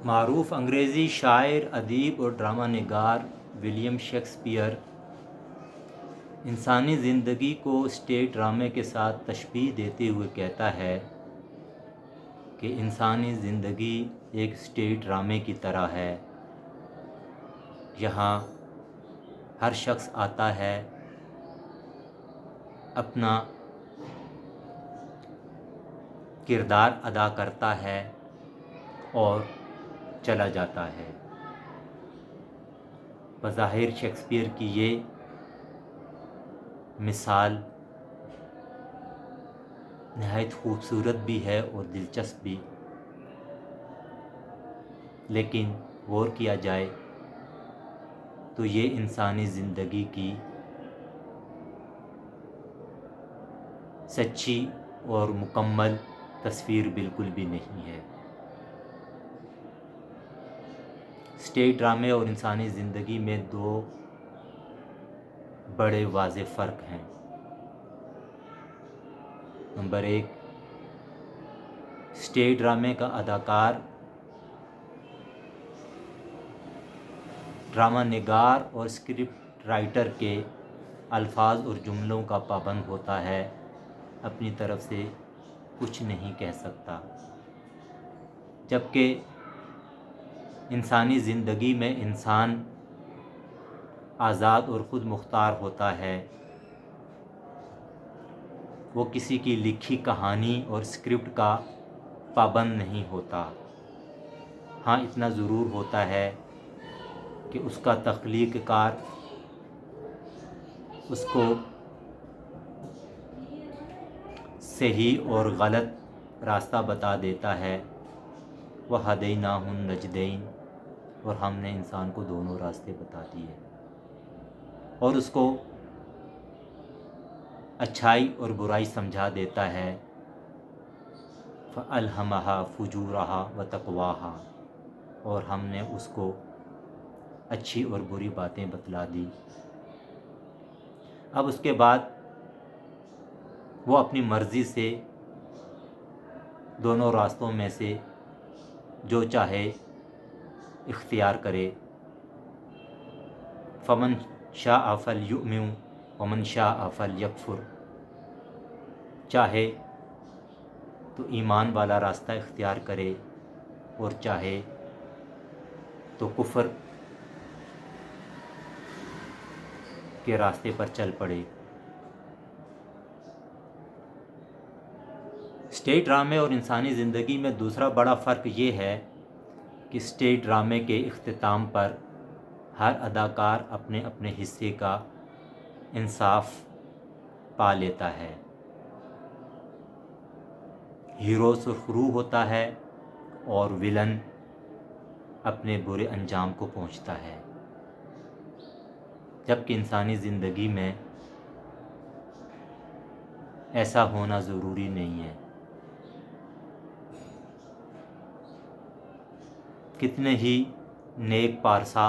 معروف انگریزی شاعر، ادیب اور ڈرامہ نگار ولیم شیکسپیئر انسانی زندگی کو اسٹیج ڈرامے کے ساتھ تشبیہ دیتے ہوئے کہتا ہے کہ انسانی زندگی ایک اسٹیج ڈرامے کی طرح ہے۔ یہاں ہر شخص آتا ہے، اپنا کردار ادا کرتا ہے اور چلا جاتا ہے۔ بظاہر شیکسپیئر کی یہ مثال نہایت خوبصورت بھی ہے اور دلچسپ بھی، لیکن غور کیا جائے تو یہ انسانی زندگی کی سچی اور مکمل تصویر بالکل بھی نہیں ہے۔ اسٹیج ڈرامے اور انسانی زندگی میں دو بڑے واضح فرق ہیں۔ نمبر ایک، اسٹیج ڈرامے کا اداکار ڈرامہ نگار اور اسکرپٹ رائٹر کے الفاظ اور جملوں کا پابند ہوتا ہے، اپنی طرف سے کچھ نہیں کہہ سکتا، جبکہ انسانی زندگی میں انسان آزاد اور خود مختار ہوتا ہے۔ وہ کسی کی لکھی کہانی اور اسکرپٹ کا پابند نہیں ہوتا۔ ہاں، اتنا ضرور ہوتا ہے کہ اس کا تخلیق کار اس کو صحیح اور غلط راستہ بتا دیتا ہے۔ وَہَدَيْنَاهُ النَّجْدَيْنِ، اور ہم نے انسان کو دونوں راستے بتا دیے، اور اس کو اچھائی اور برائی سمجھا دیتا ہے۔ فَأَلْهَمَهَا فُجُورَهَا وَتَقْوَاهَا، اور ہم نے اس کو اچھی اور بری باتیں بتلا دی۔ اب اس کے بعد وہ اپنی مرضی سے دونوں راستوں میں سے جو چاہے اختیار کرے۔ فَمَنْ شَاءَ فَلْيُؤْمِنْ وَمَنْ شَاءَ فَلْيَكْفُرْ، چاہے تو ایمان والا راستہ اختیار کرے اور چاہے تو کفر کے راستے پر چل پڑے۔ اسٹیج ڈرامے اور انسانی زندگی میں دوسرا بڑا فرق یہ ہے کہ اسٹیج ڈرامے کے اختتام پر ہر اداکار اپنے اپنے حصے کا انصاف پا لیتا ہے۔ ہیرو سرخرو ہوتا ہے اور ویلن اپنے برے انجام کو پہنچتا ہے، جبکہ انسانی زندگی میں ایسا ہونا ضروری نہیں ہے۔ کتنے ہی نیک پارسا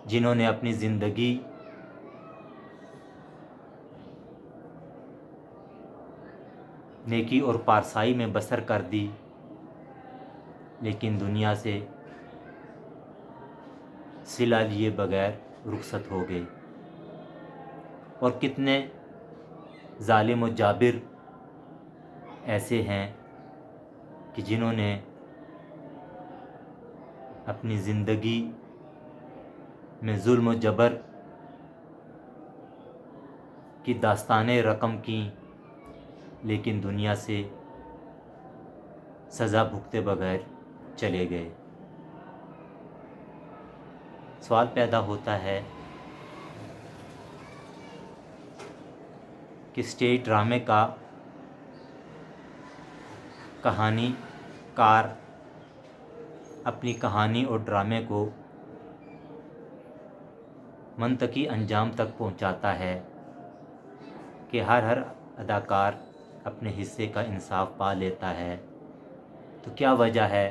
جنہوں نے اپنی زندگی نیکی اور پارسائی میں بسر کر دی، لیکن دنیا سے صلہ لیے بغیر رخصت ہو گئے، اور کتنے ظالم و جابر ایسے ہیں کہ جنہوں نے اپنی زندگی میں ظلم و جبر کی داستانیں رقم کیں، لیکن دنیا سے سزا بھگتے بغیر چلے گئے۔ سوال پیدا ہوتا ہے کہ اسٹیج ڈرامے کا کہانی کار اپنی کہانی اور ڈرامے کو منطقی انجام تک پہنچاتا ہے کہ ہر اداکار اپنے حصے کا انصاف پا لیتا ہے، تو کیا وجہ ہے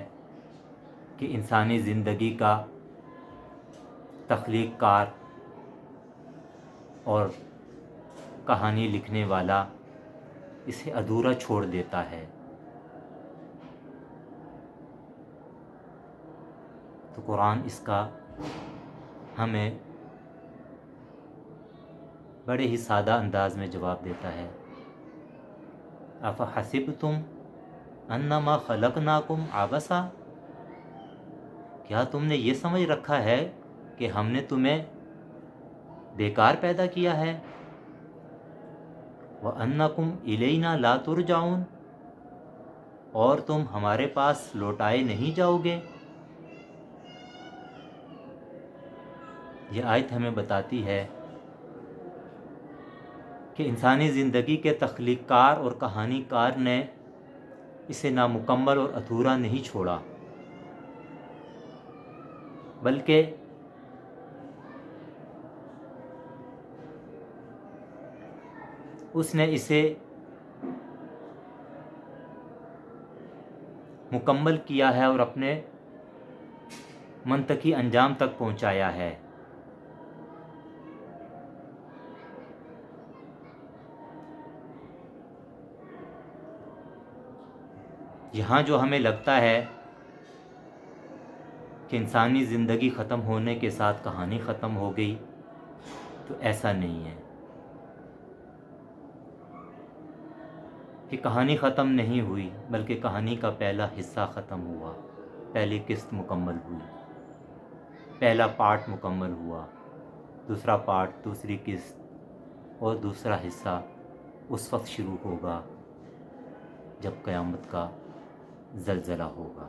کہ انسانی زندگی کا تخلیق کار اور کہانی لکھنے والا اسے ادھورا چھوڑ دیتا ہے؟ تو قرآن اس کا ہمیں بڑے ہی سادہ انداز میں جواب دیتا ہے، افحسبتم انما خلقناکم عبثا، کیا تم نے یہ سمجھ رکھا ہے کہ ہم نے تمہیں بیکار پیدا کیا ہے، وَأَنَّكُمْ إِلَيْنَا لَا تُرْجَعُونَ، اور تم ہمارے پاس لوٹائے نہیں جاؤ گے۔ یہ آیت ہمیں بتاتی ہے کہ انسانی زندگی کے تخلیق کار اور کہانی کار نے اسے نامکمل اور ادھورا نہیں چھوڑا، بلکہ اس نے اسے مکمل کیا ہے اور اپنے منطقی انجام تک پہنچایا ہے۔ یہاں جو ہمیں لگتا ہے کہ انسانی زندگی ختم ہونے کے ساتھ کہانی ختم ہو گئی، تو ایسا نہیں ہے، کہ کہانی ختم نہیں ہوئی، بلکہ کہانی کا پہلا حصہ ختم ہوا، پہلی قسط مکمل ہوئی، پہلا پارٹ مکمل ہوا، دوسرا پارٹ، دوسری قسط اور دوسرا حصہ اس وقت شروع ہوگا جب قیامت کا زلزلہ ہوگا۔